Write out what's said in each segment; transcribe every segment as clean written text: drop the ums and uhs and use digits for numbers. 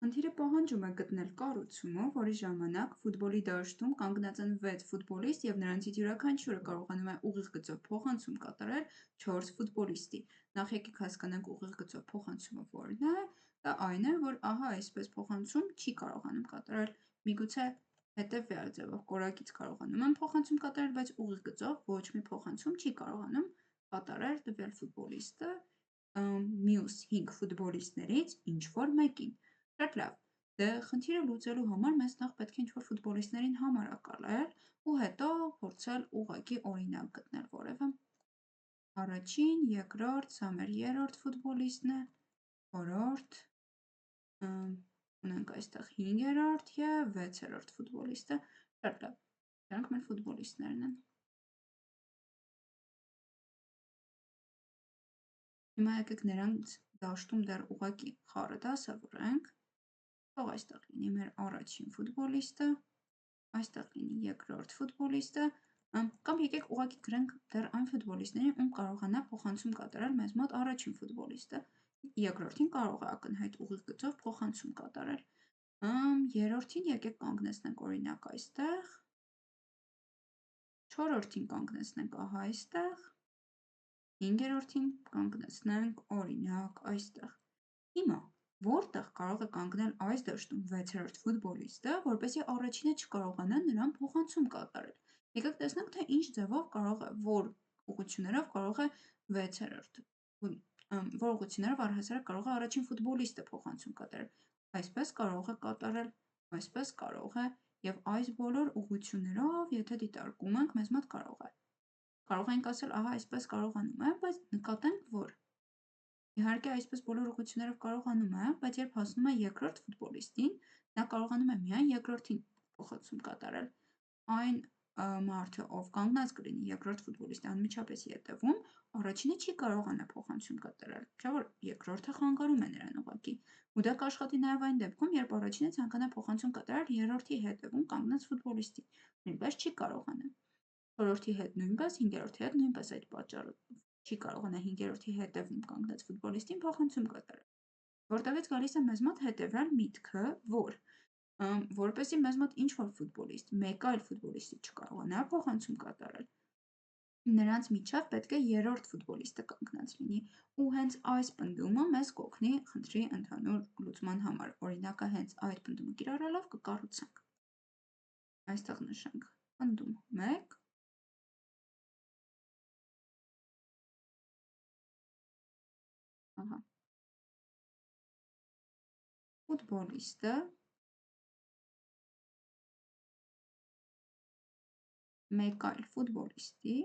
Խնդիրը պահանջում է գտնել կառուցումը, որի ժամանակ ֆուտբոլի դաշտում կանգնած են 6 ֆուտբոլիստ և նրանցից յուրաքանչյուրը կարողանում է ուղիղ գծով փոխանցում կատարել 4 ֆուտբոլիստի։ Նախ եկեք հասկանանք ուղիղ գծով փոխանցումը որն է, դա այն է, որ ահա այսպես փոխանցում չի կարողանում կատարել, միգուցե հետևյալ ձևով կորակից կարողանում են փոխանցում կատարել, բայց ուղիղ գծով ոչ մի փոխանցում չի կարողանում կատարել տվյալ ֆուտբոլիստը մյուս 5 ֆուտբոլիստներից ինչ-որ մեկին։ Շատ լավ, դե խնդիրը լուծելու համար մեզ նախ պետք է ինչ-որ ֆուտբոլիստներին համարակալել ու հետո փորձել ուղղակի օրինակ գտնել որևէ։ Առաջին, երկրորդ, սա մեր երրորդ ֆուտբոլիստն է, չորրորդ, ունենք այստեղ 5-րդ և 6-րդ ֆուտբոլիստը։ Շատ լավ, դրանք մեր ֆուտբոլիստներն են։ Հիմա եկեք նրանց դաշտում դեռ ուղղակի խառը դասավորենք։ Թող այստեղ լինի մեր առաջին ֆուտբոլիստը, այստեղ լինի երկրորդ ֆուտբոլիստը, կամ եկեք ուղղակի գրենք դեռ այն ֆուտբոլիստներին, ում կարողանա փոխանցում կատարել մեզ մոտ առաջին ֆուտբոլիստը, երկրորդին կարող է ակնհայտ ուղիղ գծով փոխանցում կատարել, երրորդին եկեք կանգնեցնենք օրինակ այստեղ, չորրորդին կանգնեցնենք ահա այստեղ, 5-րդին կանգնեցնենք օրինակ այստեղ։ Հիմա որտեղ կարող է կանգնել այս դաշտում 6-րդ ֆուտբոլիստը, որպեսզի առաջինը չկարողանա նրան փոխանցում կատարել։ Եկեք տեսնենք, թե ինչ ձևով կարող է, որ ուղղություններով կարող է 6-րդ, որ ուղղություններով առհասարակ կարող է առաջին ֆուտբոլիստը փոխանցում կատարել։ Այսպես կարող է կատարել, այսպես կարող է, և այս բոլոր ուղղություններով, եթե դիտարկում ենք, մեզ մոտ կարող է։ Կարող ենք ասել, ահա այսպես կարողանում է, բայց նկատենք, որ իհարկե այսպես բոլոր ուղղություններով կարողանում է, բայց երբ հասնում է երկրորդ ֆուտբոլիստին, նա կարողանում է միայն երկրորդին փոխանցում կատարել։ Այն մարդը, ով կանգնած կլինի երկրորդ ֆուտբոլիստի անմիջապես ետևում, առաջինը չի կարողանա փոխանցում կատարել, չէ՞ որ երկրորդը խանգարում է նրան ուղղակի։ Ու դա կաշխատի նաև այն դեպքում, երբ առաջինը ցանկանա փոխանցում կատարել երրորդի հետևում կանգնած ֆուտբոլիստին, նույնպես չի կարողանա։ Չորրորդի հետ նույնպես, 5-րդի հետ նույնպես այդ պատճառով չի կարողանա 5-րդի հետևում կանգնած ֆուտբոլիստին փոխանցում կատարել։ Որտեղից գալիս է մեզ մոտ հետևյալ միտքը, որ որպեսզի մեզ մոտ ինչ-որ ֆուտբոլիստ մեկ այլ ֆուտբոլիստի չկարողանա փոխանցում կատարել, նրանց միջև պետք է երրորդ ֆուտբոլիստը կանգնած լինի, ու հենց այս պնդումը մեզ կօգնի խնդրի ընդհանուր լուծման համար։ Օրինակը հենց այդ պնդումը կիրառելով կկառուցենք։ Այստեղ նշենք պնդում 1, ահա, ֆուտբոլիստը մեկ այլ ֆուտբոլիստի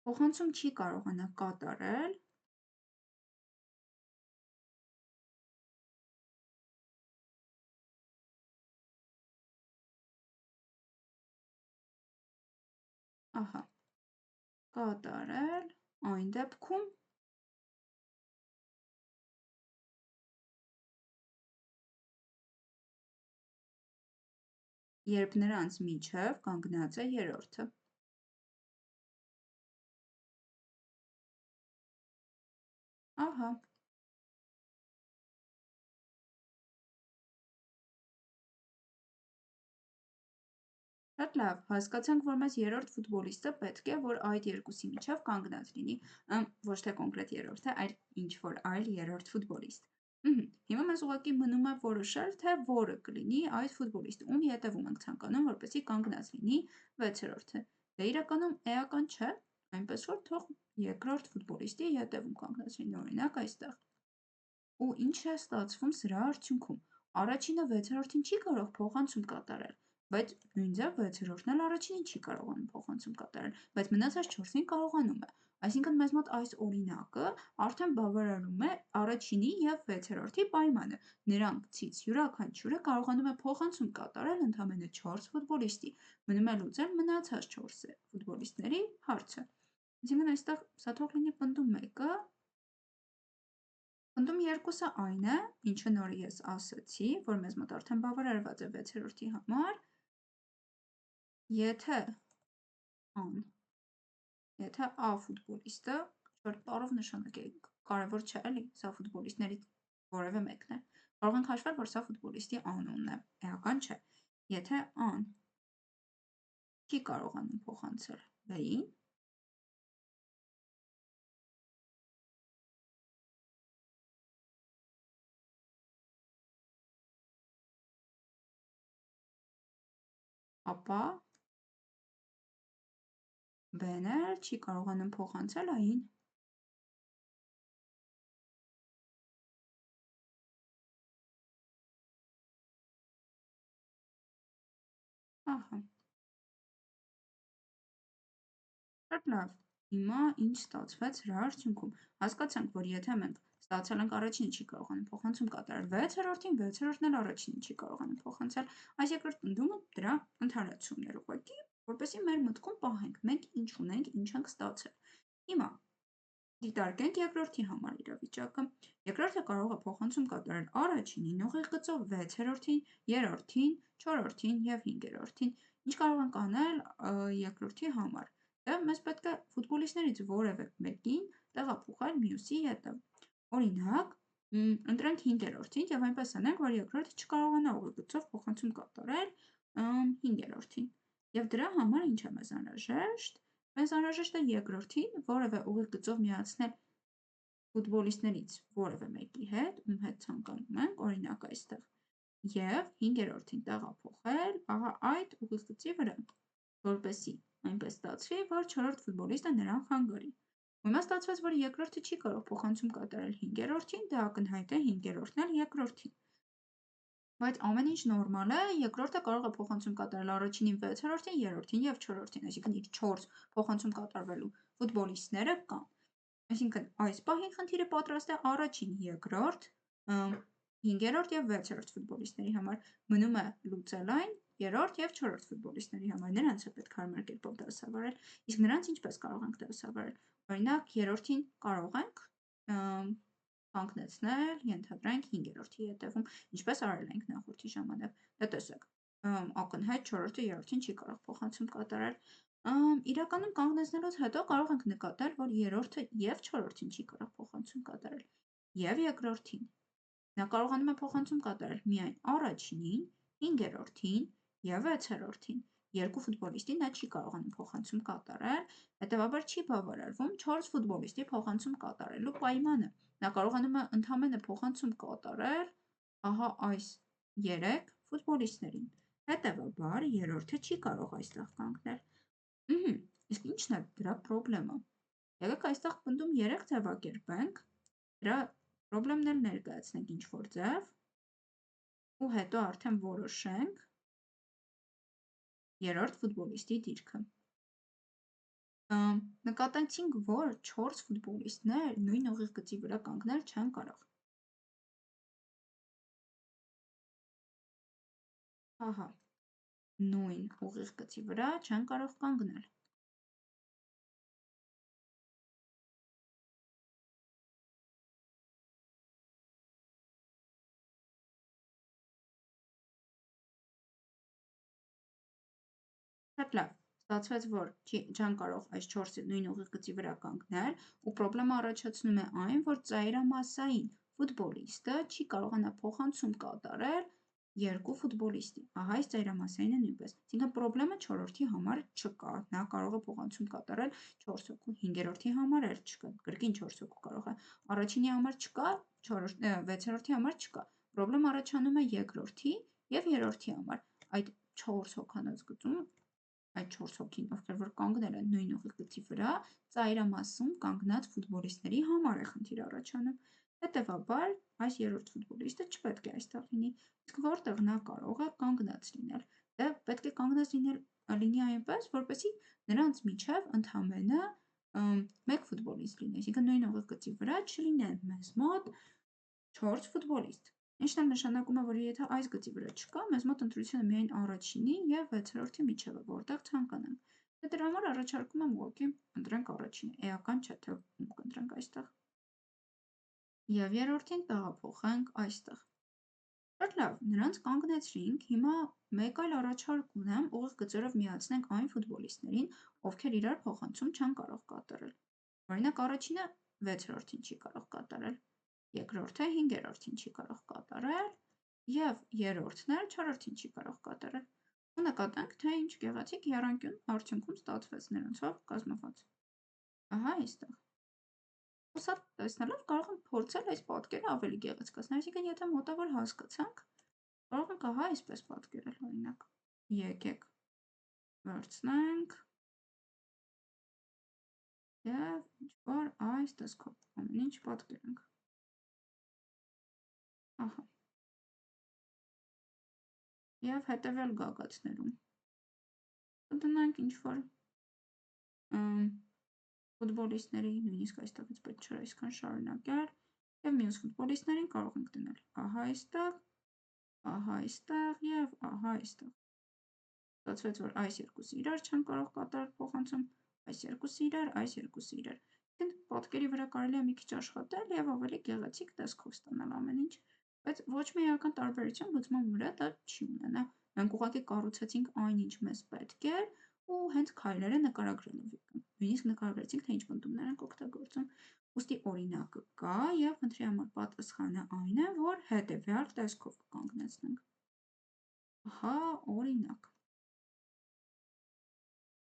փոխանցում չի կարողանա կատարել ահա, կատարել այն դեպքում, երբ նրանց միջև կանգնած է երրորդը։ Ահա, շատ լավ, հասկացանք, որ մեզ երրորդ ֆուտբոլիստը պետք է, որ այդ երկուսի միջև կանգնած լինի, ոչ թե կոնկրետ երրորդը, այլ ինչ-որ այլ երրորդ ֆուտբոլիստ։ Հիմա մեզ ուղղակի մնում է որոշել, թե որը կլինի այդ ֆուտբոլիստը, ում ետևում ենք ցանկանում, որպեսզի կանգնած լինի 6-րդը։ Դե իրականում էական չէ, այնպես որ թող երկրորդ ֆուտբոլիստի ետևում կանգնած լինի, օրինակ այստեղ։ Ու ինչ է ստացվում սրա արդյունքում։ Առաջինը 6-րդին չի կարող փոխանցում կատարել, բայց նույնձև 6-րդն էլ առաջինին չի կարողանում փոխանցում կատարել, բայց մնացած 4-ին կարողանում է։ Այսինքն մեզ մոտ այս օրինակը արդեն բավարարում է առաջինի և 6-րդի պայմանը։ Նրանցից յուրաքանչյուրը կարողանում է փոխանցում կատարել ընդամենը 4 ֆուտբոլիստի։ Մնում է լուծել մնացած 4 ֆուտբոլիստների հարցը։ Այսինքն այստեղ սա թող լինի պնդում 1-ը, պնդում 2-ը այն է, ինչը նորը ես ասացի, որ մեզ մոտ արդեն բավարարված է 6-րդի համար, եթե ան Եթե A ֆուտբոլիստը, շորտ տառով նշանակենք, կարևոր չէ էլի, սա ֆուտբոլիստներից որևէ մեկն է։ Կարող ենք հաշվել, որ սա ֆուտբոլիստի անունն է, էական չէ։ Եթե A-ն չի կարողանում փոխանցել B-ին, ապա B-ն էլ չի կարողանում փոխանցել A-ին։ Ահա։ Շատ լավ։ Հիմա ինչ ստացվեց դրա արդյունքում։ Հասկացանք, որ եթե մենք ստացել ենք առաջինը չի կարողանում փոխանցում կատարել 6-րդին, 6-րդն էլ առաջինը չի կարողանում փոխանցել, այս երկրորդ ընդդումը դրա ընդհանրացումն էր ուղղակի, որպեսզի մեր մտքում պահենք, մենք ինչ ունենք, ինչ ենք ստացել։ Հիմա դիտարկենք երկրորդի համար իրավիճակը։ Երկրորդը կարող է փոխանցում կատարել առաջինին ուղիղ գծով, 6-րդին, 3-րդին, 4-րդին եւ 5-րդին։ Ինչ կարող ենք անել երկրորդի համար։ Դե մեզ պետք է ֆուտբոլիստներից որևէ մեկին տեղափոխել մյուսի հետը։ Օրինակ, ընտրենք 5-րդին եւ այնպես անենք, որ երկրորդը չկարողանա ուղիղ գծով փոխանցում կատարել 5-րդին։ Եվ դրա համար ինչ է մեզ անհրաժեշտ։ Մեզ անհրաժեշտ է երկրորդին որևէ ուղիղ գծով միացնել ֆուտբոլիստներից որևէ մեկի հետ, ում հետ ցանկանում ենք, օրինակ այստեղ, եւ 5-րդին տեղափոխել ահա այդ ուղիղ գծի վրա, որպեսզի այնպես ստացվի, որ 4-րդ ֆուտբոլիստը նրան խանգարի։ Հիմա ստացվեց, որ երկրորդը չի կարող փոխանցում կատարել 5-րդին, դա ակնհայտ է 5-րդն էլ երկրորդին։ Բայց ամեն ինչ նորմալ է, երկրորդը կարող է փոխանցում կատարել առաջինին, 6-րդին, 3-րդին եւ 4-րդին, այսինքն իր 4 փոխանցում կատարվելու ֆուտբոլիստները կան։ Այսինքն այս պահին խնդիրը պատրաստ է առաջին, երկրորդ, 5-րդ եւ 6-րդ ֆուտբոլիստների համար։ Մնում է լուծել այն 3-րդ եւ 4-րդ ֆուտբոլիստների համար։ Նրանց է պետք հարմար կերպով դասավարել։ Իսկ նրանց ինչպես կարող ենք դասավարել։ Օրինակ 3-րդին կարող ենք կանգնեցնել, ենթադրենք 5-րդի հետևում, ինչպես արել ենք նախորդի ժամանակ։ Դա տեսեք, ակնհայտ 4-րդը 3-րդին չի կարող փոխանցում կատարել։ Իրականում կանգնեցնելուց հետո կարող ենք նկատել, որ 3-րդը եւ 4-րդին չի կարող փոխանցում կատարել, եւ երկրորդին։ Նա կարողանում է փոխանցում կատարել միայն առաջինին, 5-րդին եւ 6-րդին։ Երկու ֆուտբոլիստին նա չի կարողանում փոխանցում կատարել, հետեւաբար չի բավարարվում 4 ֆուտբոլիստի փոխանցում կատարելու պայմանը։ Նա կարողանում է ընդամենը փոխանցում կատարել ահա այս 3 ֆուտբոլիստներին։ Հետևաբար երրորդը չի կարող այստեղ կանգնել։ Իսկ ի՞նչն է դրա խնդիրը։ Եկեք այստեղ պնդում 3 ձևակերպենք, դրա խնդիրն էլ ներկայացնենք ինչ-որ ձև, ու հետո արդեն որոշենք երրորդ ֆուտբոլիստի դիրքը։ Նկատեցինք, որ 4 ֆուտբոլիստներ նույն ուղիղ գծի վրա կանգնել չեն կարող։ Ահա, նույն ուղիղ գծի վրա չեն կարող կանգնել։ Շատ լավ, ստացվեց, որ չեն կարող այս 4-ը նույն ուղիղ գծի վրա կանգնել, ու խնդրեմը առաջացնում է այն, որ ծայրամասային ֆուտբոլիստը չի կարողանա փոխանցում կատարել երկու ֆուտբոլիստի։ Ահա այս ծայրամասայինը նույնպես։ Այսինքն խնդրեմը 4-րդի համար չկա, նա կարող է փոխանցում կատարել 4 հոգու, 5-րդի համար էլ չկա, կրկին 4 հոգու կարող է։ Առաջինի համար չկա, 6-րդի համար չկա։ Խնդրեմ առաջանում է երկրորդի եւ երրորդի համար։ Այդ 4 հոգանոց գծում այդ 4 հոգին, ովքեր որ կանգնել են նույն ուղիղ գծի վրա, ծայրամասում կանգնած ֆուտբոլիստների համար է խնդիր առաջանում։ Հետևաբար, այս երրորդ ֆուտբոլիստը չպետք է այստեղ լինի, իսկ որտեղ նա կարող է կանգնած լինել։ Դա պետք է կանգնած լինի այնպես, որպեսզի նրանց միջև ընդամենը մեկ ֆուտբոլիստ լինի, այսինքն նույն ուղիղ գծի վրա չլինեն մեզ մոտ 4 ֆուտբոլիստ։ Ինչն էլ նշանակում է, որ եթե այս գծի վրա չկա, մեզ մոտ ընտրությունը միայն առաջինի եւ 6-րդի միջև է, որտեղ ցանկանանք։ Դե դրա համար առաջարկում եմ ուղղակի ընտրենք առաջինը։ Էական չէ, թե ում կընտրենք այստեղ։ Եվ երրորդին տեղափոխենք այստեղ։ Շատ Շատ լավ, նրանց կանգնեցրինք, հիմա մեկ այլ առաջարկ ունեմ, ուղիղ գծերով միացնենք այն ֆուտբոլիստներին, ովքեր իրար փոխանցում չեն կարող կատարել։ Օրինակ առաջինը 6-րդին չի կարող կատարել, երկրորդը 5-րդին չի կարող կատարել և երրորդն էլ 4-րդին չի կարող կատարել։ Ու նկատենք, թե ինչ գեղեցիկ եռանկյուն արդյունքում ստացվեց նրանցով կազմված։ Ահա այստեղ։ Ու սա տեսնելով կարող ենք փորձել այս պատկերը ավելի գեղեցկացնել, այսինքն եթե մոտավոր հասկացանք, կարող ենք ահա այսպես պատկերել, օրինակ, եկեք վերցնենք և ինչ-որ այս տեսքով ամեն ինչ պատկերենք։ Ահա։ Եվ հետևյալ գագաթներում կդնենք ինչ-որ ֆուտբոլիստների, նույնիսկ այստեղից պետք չէր այսքան շարունակել, և մյուս ֆուտբոլիստներին կարող ենք դնել ահա այստեղ և ահա այստեղ։ Ստացվեց, որ այս երկուսը իրար չեն կարող կատարել փոխանցում, այս երկուսը իրար, այս երկուսը իրար։ Պատկերի վրա կարելի է մի քիչ աշխատել և ավելի գեղեցիկ տեսքով ստանալ ամեն ինչ, բայց ոչ մի էական տարբերություն լուծման վրա դա չի ունենա։ Մենք ուղղակի կառուցեցինք այն, ինչ մեզ պետք էր, ու հենց քայլերը նկարագրելով նույնիսկ նկարագրեցինք, թե ինչ պնդումներ ենք օգտագործում։ Ուստի օրինակը կա և խնդրի համար պատասխանը այն է, որ հետևյալ տեսքով կանգնեցնենք։ Ահա օրինակ։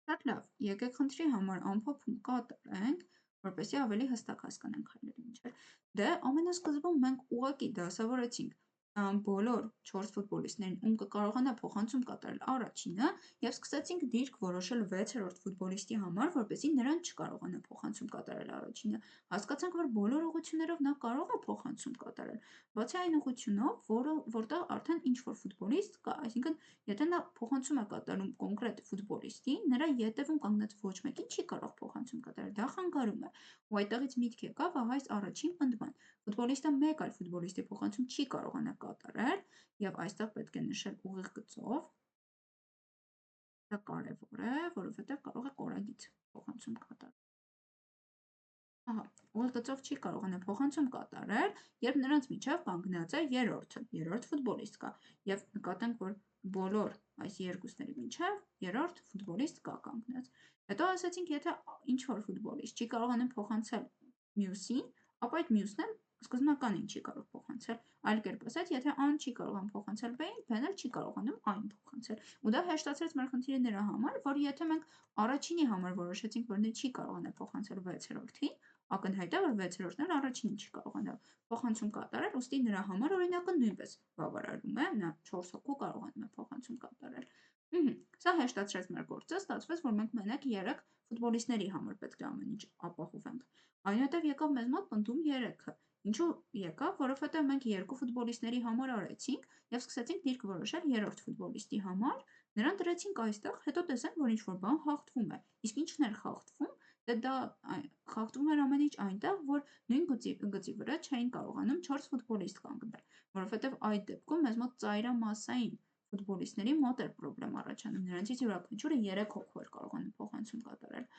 Շատ լավ, եկեք խնդրի համար ամփոփում կատարենք, որպեսզի ավելի հստակ հասկանանք քայլերը ինչ էր։ Դե ամենասկզբում մենք ուղղակի դասավորեցինք բոլոր 4 ֆուտբոլիստներին, ում կկարողանա փոխանցում կատարել առաջինը, և սկսեցինք դիրք որոշել 6-րդ ֆուտբոլիստի համար, որպեսզի նրան չկարողանա փոխանցում կատարել առաջինը։ Հասկացանք, որ բոլոր ուղղություններով նա կարող է փոխանցում կատարել, բացի այն ուղղությունով, որտեղ արդեն ինչ-որ ֆուտբոլիստ կա, այսինքն եթե նա փոխանցում է կատարում կոնկրետ ֆուտբոլիստի, նրա ետևում կանգնած ոչ մեկին չի կարող փոխանցում կատարել, դա խանգարում է։ Ու այդտեղից միտք եկավ ահա այս առաջին պնդման։ Ֆուտբոլիստը մեկ այլ ֆուտբոլիստի փոխանցում չի կարողանա կատարել, և այստեղ պետք է նշել ուղիղ գծով։ Դա կարևոր է, որովհետև կարող է կորագիծ փոխանցում կատարել։ Ահա, ուղիղ գծով չի կարողանա փոխանցում կատարել, երբ նրանց միջև կանգնած է երրորդ ֆուտբոլիստ կա, և նկատենք, որ բոլոր այս երկուսների միջև երրորդ ֆուտբոլիստ կա կանգնած։ Հետո ասացինք, եթե ինչ-որ ֆուտբոլիստ չի կարողանում փոխանցել մյուսին, ապա այդ մյուսն էլ սկզբնականին չի կարող փոխանցել։ Այլ կերպ ասած, եթե A-ն չի կարողանում փոխանցել B-ին, B-ն էլ չի կարողանում A-ին փոխանցել։ Ու դա հեշտացրեց մեր խնդիրը նրա համար, որ եթե մենք առաջինի համար որոշեցինք, որ նա չի կարողանա փոխանցել 6-րդին, ակնհայտ է, որ 6-րդն էլ առաջինին չի կարողանա փոխանցում կատարել, ուստի նրա համար օրինակը նույնպես բավարարում է, նա 4 հոգու կարողանում է փոխանցում կատարել։ Սա հեշտացրեց մեր գործը, ստացվեց, որ մենք մենակ 3 ֆուտբոլիստների համար պետք է ամեն ինչ ապահովենք։ Այնուհետև եկավ մեզ մոտ պնդում 3-ը։ Ինչու եկավ, որովհետև մենք 2 ֆուտբոլիստների համար արեցինք և սկսեցինք դիրք որոշել երրորդ ֆուտբոլիստի համար, նրան դրեցինք այստեղ, հետո տեսանք, որ ինչ-որ բան խախտվում է։ Իսկ ինչն էր խախտվում, դե դա խախտվում էր ամեն ինչ այնտեղ, որ նույն գծի վրա չէին կարողանում 4 ֆուտբոլիստ կանգնել, որովհետև այդ դեպքում մեզ մոտ ծայրամասային ֆուտբոլիստների մոտ էր պրոբլեմ առաջանում, նրանցից յուրաքանչյուրը 3 հոգու էր կարողանում փոխանցում կատարել։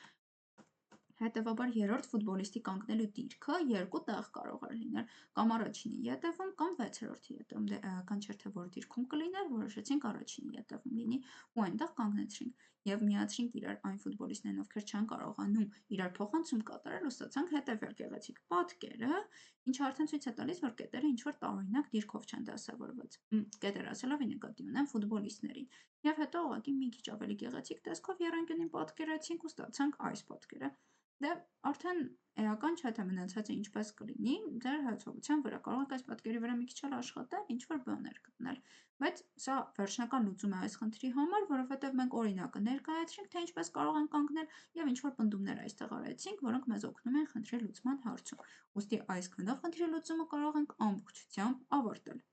Հետևաբար երրորդ ֆուտբոլիստի կանգնելու դիրքը 2 տեղ կարող էր լինել, կամ առաջինի ետևում, կամ 6-րդի ետևում, դե էական չէր, թե որ դիրքում կլիներ, որոշեցինք առաջինի ետևում լինի ու այնտեղ կանգնեցրինք և միացրինք իրար այն ֆուտբոլիստներն, ովքեր չեն կարողանում իրար փոխանցում կատարել ու ստացանք հետևյալ գեղեցիկ պատկերը, ինչը արդեն ցույց է տալիս, որ կետերը ինչ-որ տարօրինակ դիրքով չեն դասավորված։ Կետեր ասելով ի նկատի ունեմ ֆուտբոլիստներին։ Եվ հետո ուղղակի մի քիչ ավելի գեղեցիկ տեսքով եռանկյունին պատկերեցինք ու ստացանք այս պատկերը։ Դե արդեն էական չէ, թե մնացածը ինչպես կլինի, ձեր հաջողության վրա կարող եք այս պատկերի վրա մի քիչ էլ աշխատել, ինչ-որ բաներ գտնել, բայց սա վերջնական լուծում է այս խնդրի համար, որովհետև մենք օրինակը ներկայացրինք, թե ինչպես կարող են կանգնել և ինչ-որ պնդումներ այստեղ արեցինք, որոնք մեզ օգնում են խնդրի լուծման հարցում։ Ուստի այսքանով խնդրի լուծումը կարող ենք ամբողջությամբ ավարտել։